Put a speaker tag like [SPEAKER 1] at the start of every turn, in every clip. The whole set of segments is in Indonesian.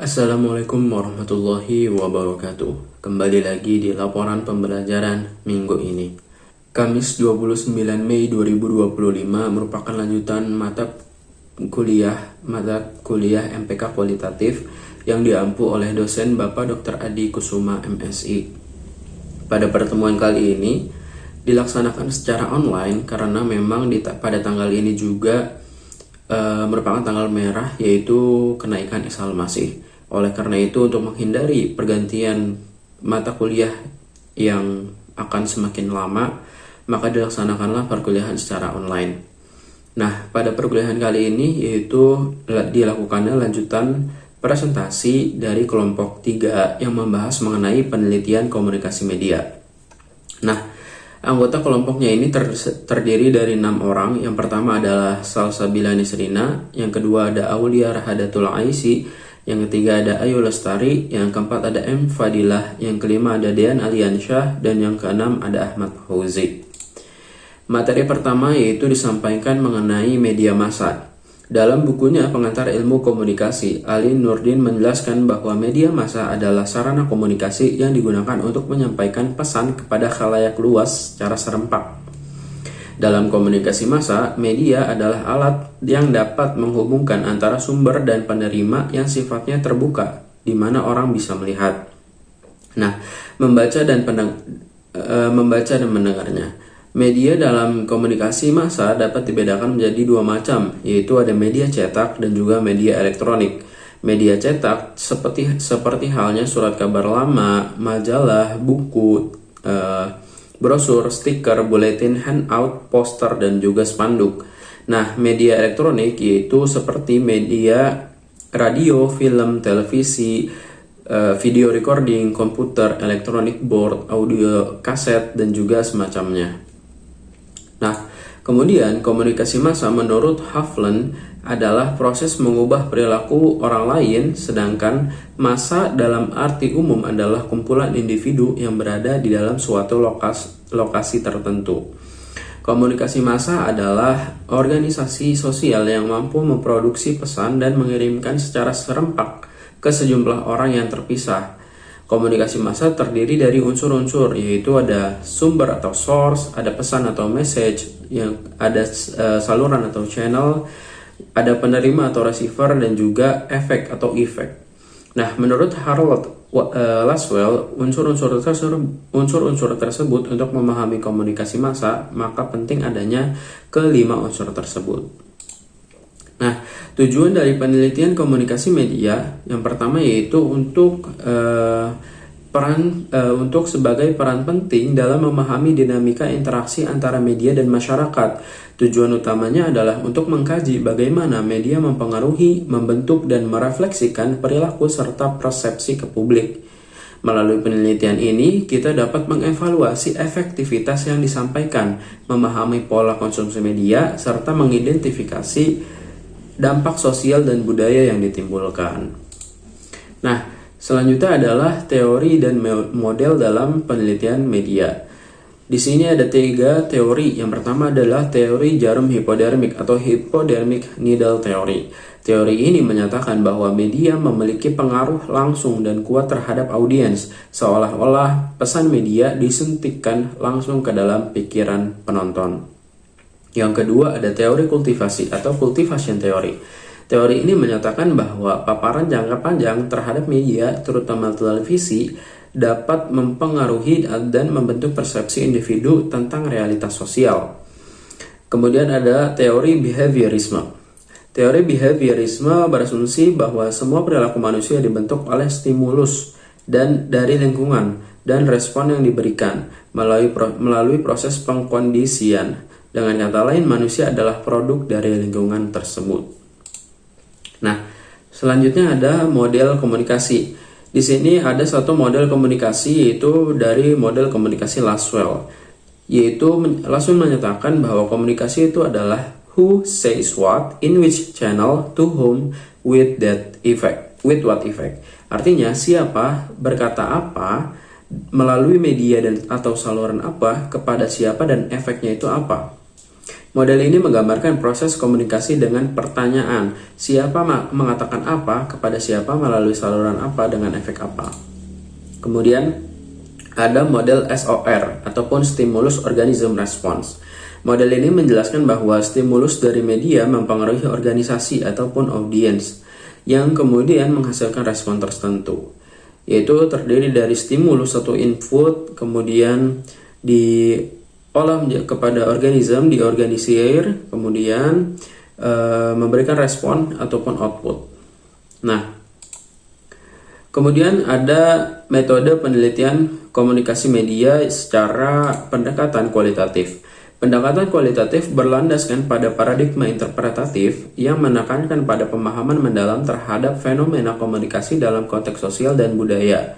[SPEAKER 1] Assalamualaikum warahmatullahi wabarakatuh. Kembali lagi di laporan pembelajaran minggu ini. Kamis 29 Mei 2025 merupakan lanjutan mata kuliah MPK kualitatif yang diampu oleh dosen Bapak Dr. Adi Kusuma MSI. Pada pertemuan kali ini dilaksanakan secara online karena memang pada tanggal ini juga merupakan tanggal merah, yaitu kenaikan isal masih. Oleh karena itu, untuk menghindari pergantian mata kuliah yang akan semakin lama, maka dilaksanakanlah perkuliahan secara online. Nah, pada perkuliahan kali ini yaitu dilakukannya lanjutan presentasi dari kelompok 3 yang membahas mengenai penelitian komunikasi media. Nah, anggota kelompoknya ini terdiri dari 6 orang. Yang pertama adalah Salsabila Nisrina, yang kedua ada Aulia Rahadatul Aisi, yang ketiga ada Ayu Lestari, yang keempat ada M Fadilah, yang kelima ada Dean Aliansyah, dan yang keenam ada Ahmad Fauzi. Materi pertama yaitu disampaikan mengenai media massa. Dalam bukunya Pengantar Ilmu Komunikasi, Ali Nurdin menjelaskan bahwa media massa adalah sarana komunikasi yang digunakan untuk menyampaikan pesan kepada khalayak luas secara serempak. Dalam komunikasi massa, media adalah alat yang dapat menghubungkan antara sumber dan penerima yang sifatnya terbuka, di mana orang bisa melihat, membaca dan mendengarnya. Media dalam komunikasi massa dapat dibedakan menjadi dua macam, yaitu ada media cetak dan juga media elektronik. Media cetak seperti halnya surat kabar lama, majalah, buku, brosur, stiker, buletin, handout, poster, dan juga spanduk. Nah, media elektronik yaitu seperti media radio, film, televisi, video recording, komputer, electronic board, audio kaset, dan juga semacamnya. Nah, kemudian komunikasi massa menurut Havlen adalah proses mengubah perilaku orang lain, sedangkan massa dalam arti umum adalah kumpulan individu yang berada di dalam suatu lokasi tertentu. Komunikasi massa adalah organisasi sosial yang mampu memproduksi pesan dan mengirimkan secara serempak ke sejumlah orang yang terpisah. Komunikasi massa terdiri dari unsur-unsur, yaitu ada sumber atau source, ada pesan atau message, yang ada saluran atau channel, ada penerima atau receiver, dan juga efek atau effect. Nah, menurut Harold Laswell, unsur-unsur tersebut untuk memahami komunikasi massa, maka penting adanya kelima unsur tersebut. Nah, tujuan dari penelitian komunikasi media yang pertama yaitu untuk sebagai peran penting dalam memahami dinamika interaksi antara media dan masyarakat. Tujuan utamanya adalah untuk mengkaji bagaimana media mempengaruhi, membentuk, dan merefleksikan perilaku serta persepsi ke publik. Melalui penelitian ini, kita dapat mengevaluasi efektivitas yang disampaikan, memahami pola konsumsi media, serta mengidentifikasi dampak sosial dan budaya yang ditimbulkan. Nah, selanjutnya adalah teori dan model dalam penelitian media. Di sini ada 3 teori. Yang pertama adalah teori jarum hipodermik atau hypodermic needle theory. Teori ini menyatakan bahwa media memiliki pengaruh langsung dan kuat terhadap audiens, seolah-olah pesan media disuntikkan langsung ke dalam pikiran penonton. Yang kedua ada teori kultivasi atau cultivation theory. Teori ini menyatakan bahwa paparan jangka panjang terhadap media, terutama televisi, dapat mempengaruhi dan membentuk persepsi individu tentang realitas sosial. Kemudian ada teori behaviorisme. Teori behaviorisme berasumsi bahwa semua perilaku manusia dibentuk oleh stimulus dan dari lingkungan dan respon yang diberikan melalui proses pengkondisian. Dengan kata lain, manusia adalah produk dari lingkungan tersebut. Nah, selanjutnya ada model komunikasi. Di sini ada satu model komunikasi, yaitu dari model komunikasi Laswell. Laswell menyatakan bahwa komunikasi itu adalah who says what, in which channel, to whom, with what effect. Artinya, siapa berkata apa, melalui media atau saluran apa, kepada siapa, dan efeknya itu apa. Model ini menggambarkan proses komunikasi dengan pertanyaan, siapa mengatakan apa kepada siapa melalui saluran apa dengan efek apa. Kemudian ada model SOR ataupun Stimulus Organism Response. Model ini menjelaskan bahwa stimulus dari media mempengaruhi organisasi ataupun audiens yang kemudian menghasilkan respon tertentu, yaitu terdiri dari stimulus atau input, kemudian diolah kepada organisme, diorganisir, kemudian memberikan respon ataupun output. Nah, kemudian ada metode penelitian komunikasi media secara pendekatan kualitatif. Pendekatan kualitatif berlandaskan pada paradigma interpretatif yang menekankan pada pemahaman mendalam terhadap fenomena komunikasi dalam konteks sosial dan budaya.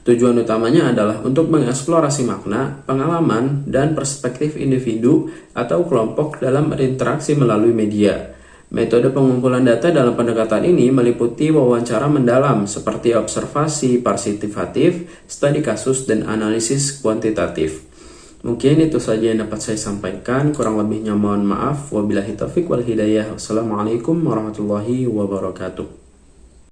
[SPEAKER 1] Tujuan utamanya adalah untuk mengeksplorasi makna, pengalaman, dan perspektif individu atau kelompok dalam berinteraksi melalui media. Metode pengumpulan data dalam pendekatan ini meliputi wawancara mendalam seperti observasi partisipatif, studi kasus, dan analisis kuantitatif. Mungkin itu saja yang dapat saya sampaikan, kurang lebihnya mohon maaf. Wabillahi taufiq wal hidayah. Wassalamualaikum warahmatullahi wabarakatuh.